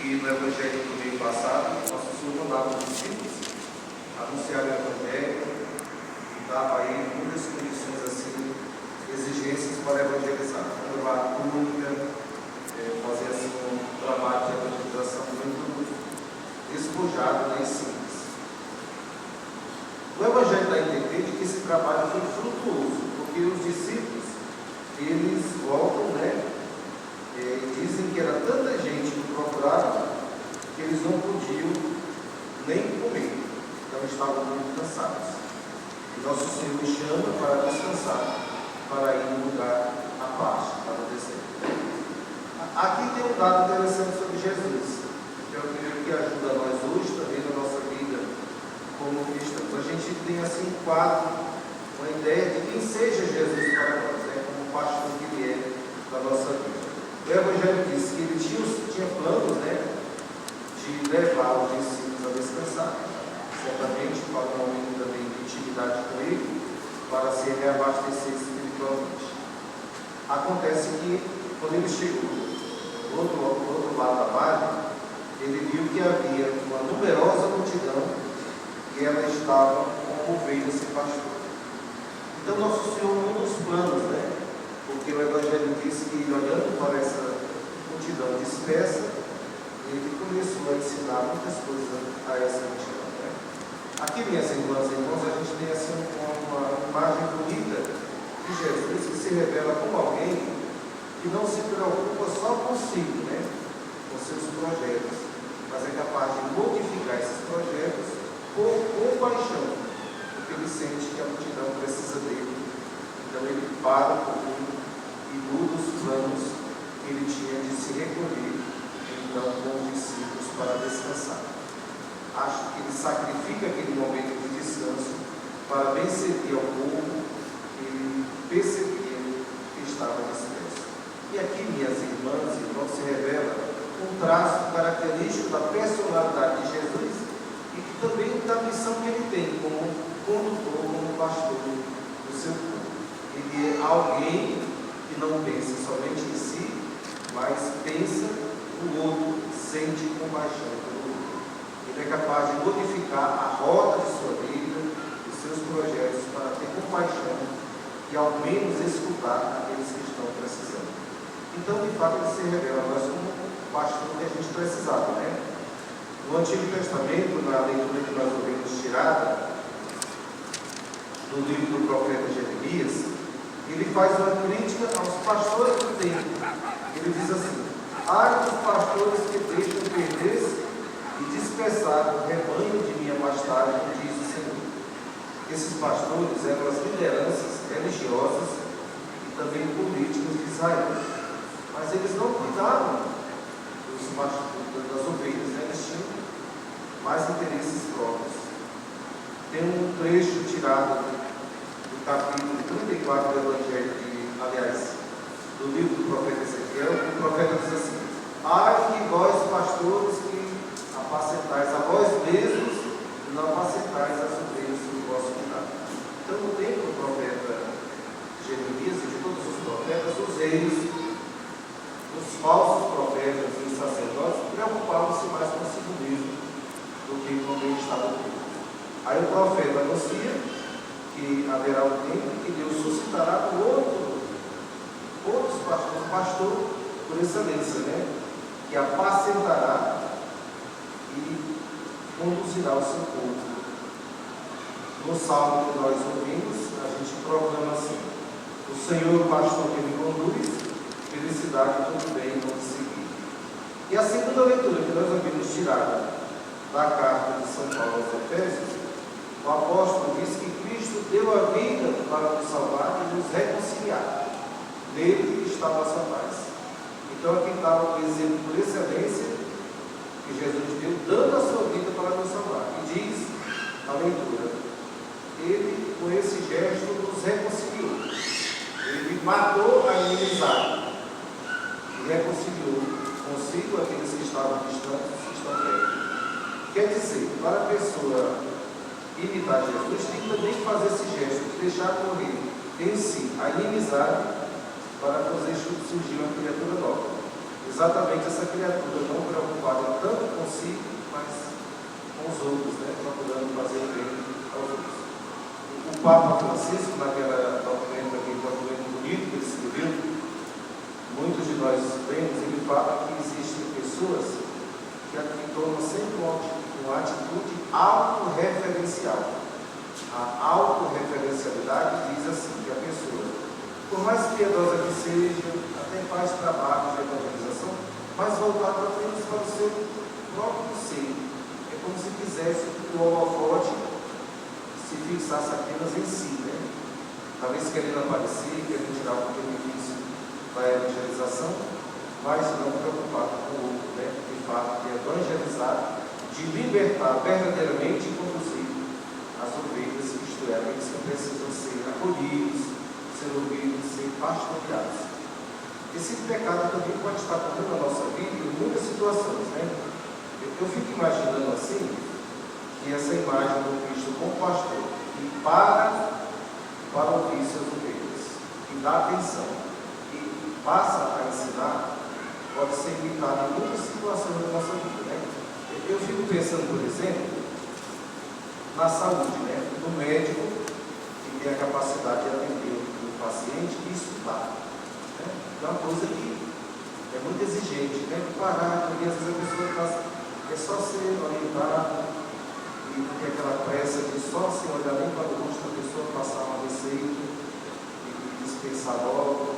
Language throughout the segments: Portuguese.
que no Evangelho do meio passado, nosso Senhor mandava os discípulos anunciar o Evangelho e dava a ele muitas condições assim, exigências para evangelizar, levar a túnica, fazer assim um trabalho de evangelização muito despojado, né, e simples. O Evangelho dá a entender que esse trabalho foi frutuoso, porque os discípulos, eles voltam, né, e dizem que era tanta gente que procurava que eles não podiam nem comer, então estavam muito cansados. E nosso Senhor os chama para descansar, para ir no lugar à parte, para o deserto. Aqui tem um dado interessante sobre Jesus, que eu creio que ajuda a nós hoje, também na nossa vida como cristãos. A gente tem assim um quadro, uma ideia de quem seja Jesus para nós, né, como pastor que ele é da nossa vida. O Evangelho diz que ele tinha planos, né, de levar os discípulos a descansar, certamente para um momento também de intimidade com ele, para se reabastecer espiritualmente. Acontece que, quando ele chegou do outro lado da margem, ele viu que havia uma numerosa multidão e ela estava como ovelhas sem pastor. Então, nosso Senhor, um dos planos, né? Porque o Evangelho diz que, olhando para essa multidão dispersa, ele começou a ensinar muitas coisas a essa multidão, né? Aqui, minhas irmãs e irmãos, a gente tem assim uma imagem bonita de Jesus, que se revela como alguém que não se preocupa só consigo, né? Com seus projetos, mas é capaz de modificar esses projetos por compaixão, porque ele sente que a multidão precisa dele. Então ele para um pouquinho e muda os planos que ele tinha de se recolher, então, com os discípulos para descansar. Acho que ele sacrifica aquele momento de descanso para bem servir ao povo e percebia que estava disperso. E aqui, minhas irmãs e irmãos, se revela um traço característico da personalidade de Jesus e também da missão que ele tem como condutor, como pastor do seu povo. Ele é alguém que não pensa somente em si, mas pensa no outro, sente compaixão pelo outro. Ele é capaz de modificar a rota de sua vida, os seus projetos, para ter compaixão e ao menos escutar aqueles que estão precisando. Então, de fato, ele se revela a nós como o pastor que a gente precisava, né? No Antigo Testamento, na leitura que nós ouvimos tirada do livro do profeta Jeremias, ele faz uma crítica aos pastores do tempo. Ele diz assim: ai dos pastores que deixam perder-se e dispersar o rebanho de minha pastagem, diz o Senhor. Esses pastores eram as lideranças religiosas e também políticas de Israel, mas eles não cuidavam das ovelhas, né? Eles tinham mais interesses próprios. Tem um trecho tirado do capítulo 34 do Evangelho do livro do profeta Ezequiel. O profeta diz assim: ai de vós, pastores, que apacentais a vós mesmos e não apacentais as ovelhas do vosso cuidado. Então, no tempo do profeta Jeremias e de todos os profetas, os reis, os falsos profetas e os sacerdotes preocupavam-se mais consigo mesmo do que com quem estava aqui. Aí o profeta anuncia que haverá um tempo que Deus suscitará outros pastores, um pastor por excelência, né? Que apacentará e conduzirá o seu povo. No salmo que nós ouvimos, a gente proclama assim: o Senhor é o pastor que me conduz, felicidade e todo bem vão seguir. E a segunda leitura que nós ouvimos tirada da carta de São Paulo aos Efésios, o apóstolo diz que Cristo deu a vida para nos salvar e nos reconciliar. Nele estava a sua paz. Então aqui estava o exemplo por excelência que Jesus deu, dando a sua vida para nos salvar. E diz a leitura: ele, com esse gesto, nos reconciliou. Ele matou a inimizade e reconciliou consigo aqueles que estavam distantes e que estão perto. Quer dizer, para a pessoa imitar Jesus, tem que também fazer esse gesto, de deixar correr em si a inimizade para fazer surgir uma criatura nova. exatamente essa criatura, não preocupada tanto consigo, mas com os outros, né? Procurando fazer o bem aos outros. O Papa Francisco, naquela documento bonito que ele escreveu, muitos de nós lemos, ele fala que existem pessoas que tomam sempre uma atitude autorreferencial. A autorreferencialidade diz assim, que a pessoa, por mais piedosa que seja, até faz trabalho de evangelização, mas voltado apenas para o seu próprio ser. É como se quisesse que o holofote se fixasse apenas em si, né? Talvez querendo aparecer, querendo tirar um benefício da evangelização, mas não preocupado com o outro, né? De fato, de evangelizar, de libertar verdadeiramente e conduzir as ovelhas, isto é, aqueles que precisam ser acolhidos, ser ouvidos, ser pastoreados. Esse pecado também pode estar comum na nossa vida em muitas situações, né? Eu fico imaginando assim, que essa imagem do Cristo como pastor, que para ouvir seus ovelhas, que dá atenção, e passa a ensinar, pode ser imitado em muitas situações da nossa vida, né? Eu fico pensando, por exemplo, na saúde, né? Do médico que tem a capacidade de atender o paciente e estudar, né? É uma coisa que é muito exigente, né? Parar, porque às vezes a pessoa é só ser orientada e não tem aquela pressa de só se olhar nem para o rosto da pessoa, passar uma receita e dispensar logo,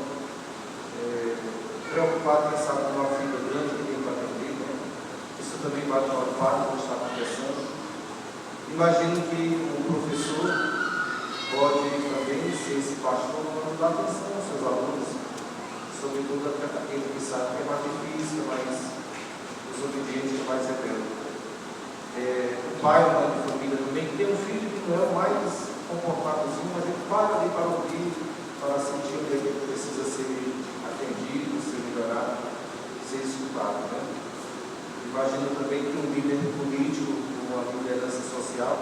preocupado, quem sabe, com uma filha grande que tem para atender, né? Isso também vale para o fato que está acontecendo. Imagino que o professor pode também ser esse pastor quando dá atenção aos seus alunos, sobretudo aquele que sabe que é mais difícil, mais desobediente, mais rebelde. O pai, a mãe de família também, que tem um filho que não é o mais comportadozinho, mas ele para ali para ouvir, para sentir onde ele precisa ser atendido, ser melhorado, ser escutado, né? Imagino também que um líder político, uma liderança social,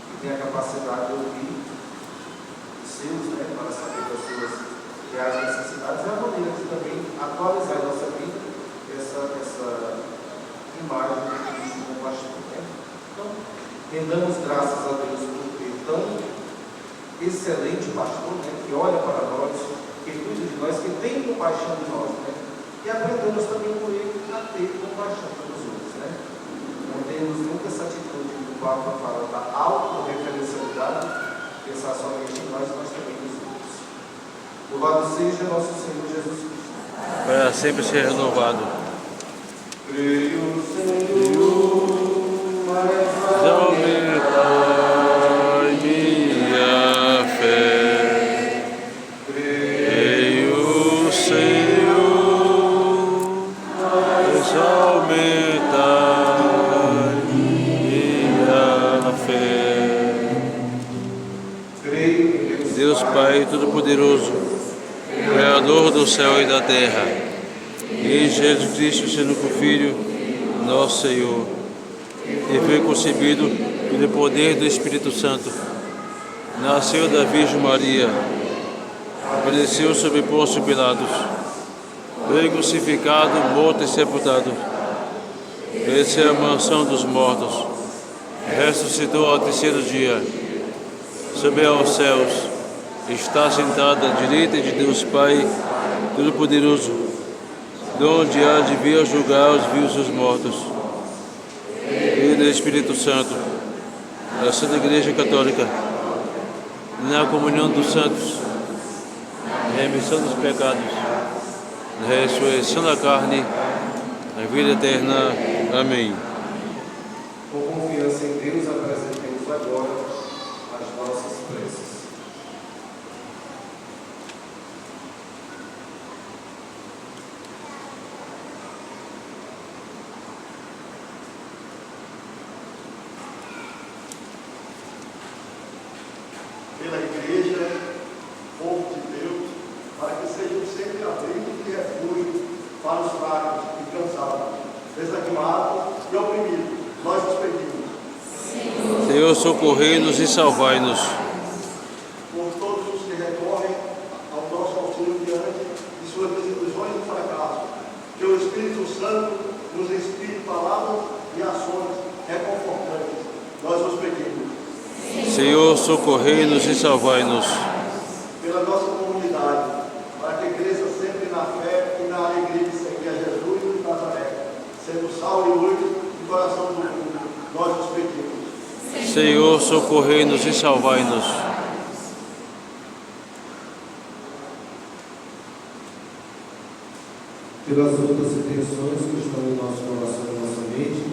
que tem a capacidade de ouvir os seus, né, para saber das suas reais necessidades, é a maneira de também atualizar a nossa vida, essa imagem de Cristo como pastor, né? Então, rendamos graças a Deus por ter tão excelente pastor, né, que olha para nós, que cuida de nós, que tem compaixão de nós, né? E aprendamos também com ele a ter compaixão pelos outros, né? Não temos nunca essa atitude que o Papa fala da autorreferencialidade, pensar somente em nós, mas também nos outros. Louvado seja nosso Senhor Jesus Cristo. Para sempre ser renovado. Creio, Senhor, mas aumentai minha fé. Creio, Senhor, mas aumentai minha fé. Deus Pai Todo-Poderoso, Criador do céu e da terra, e Jesus Cristo, sendo o Filho, nosso Senhor, que foi concebido pelo poder do Espírito Santo, nasceu da Virgem Maria, padeceu sob Pôncio Pilatos, foi crucificado, morto e sepultado, desceu à mansão dos mortos, ressuscitou ao terceiro dia, subiu aos céus, está sentado à direita de Deus Pai Todo-Poderoso, de onde há de vir julgar os vivos e os mortos. E do Espírito Santo, da Santa Igreja Católica, na comunhão dos santos, na remissão dos pecados, na ressurreição da carne, na vida eterna. Amém. Com confiança em Deus, apresentemos agora as nossas preces. Pela Igreja, povo de Deus, para que sejam sempre abrigos e refúgio para os fracos e cansados, desanimados e oprimidos. Nós os pedimos. Senhor, socorrei-nos e salvai-nos. Por todos os que recorrem ao nosso auxílio diante de suas desilusões e fracassos, que o Espírito Espírito Santo nos inspire palavras e ações reconfortantes. Nós vos pedimos. Senhor, socorrei-nos e salvai-nos. Pela nossa comunidade, para que cresça sempre na fé e na alegria de seguir a Jesus de Nazaré, sendo sal e luz do coração do mundo, nós vos pedimos. Senhor, socorrei-nos e salvai-nos. Pelas outras intenções que estão em nosso coração e nossa mente,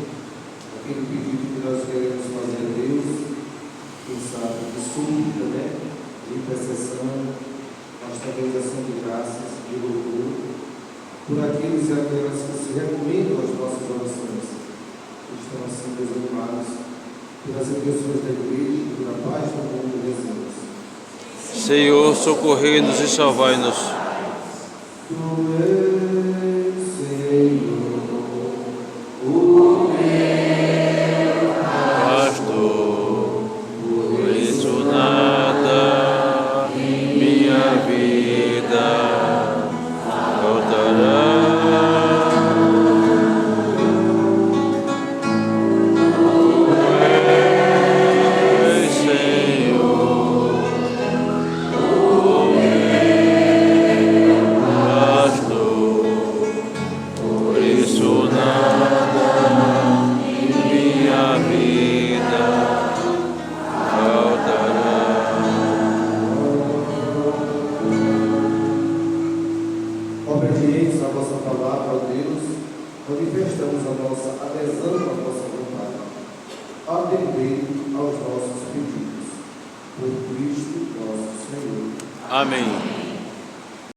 aquele pedido que nós queremos fazer a Deus, quem sabe, de súplica, né? De intercessão, mas também de ação de graças, de louvor, por aqueles e aquelas que se recomendam às nossas orações, que estão assim desanimados pelas intenções da igreja e pela paz do mundo rezamos. Senhor, socorrei-nos e salvai-nos. Obedientes à vossa palavra, ó Deus, manifestamos a nossa adesão à vossa vontade. Atendei aos nossos pedidos. Por Cristo nosso Senhor. Amém.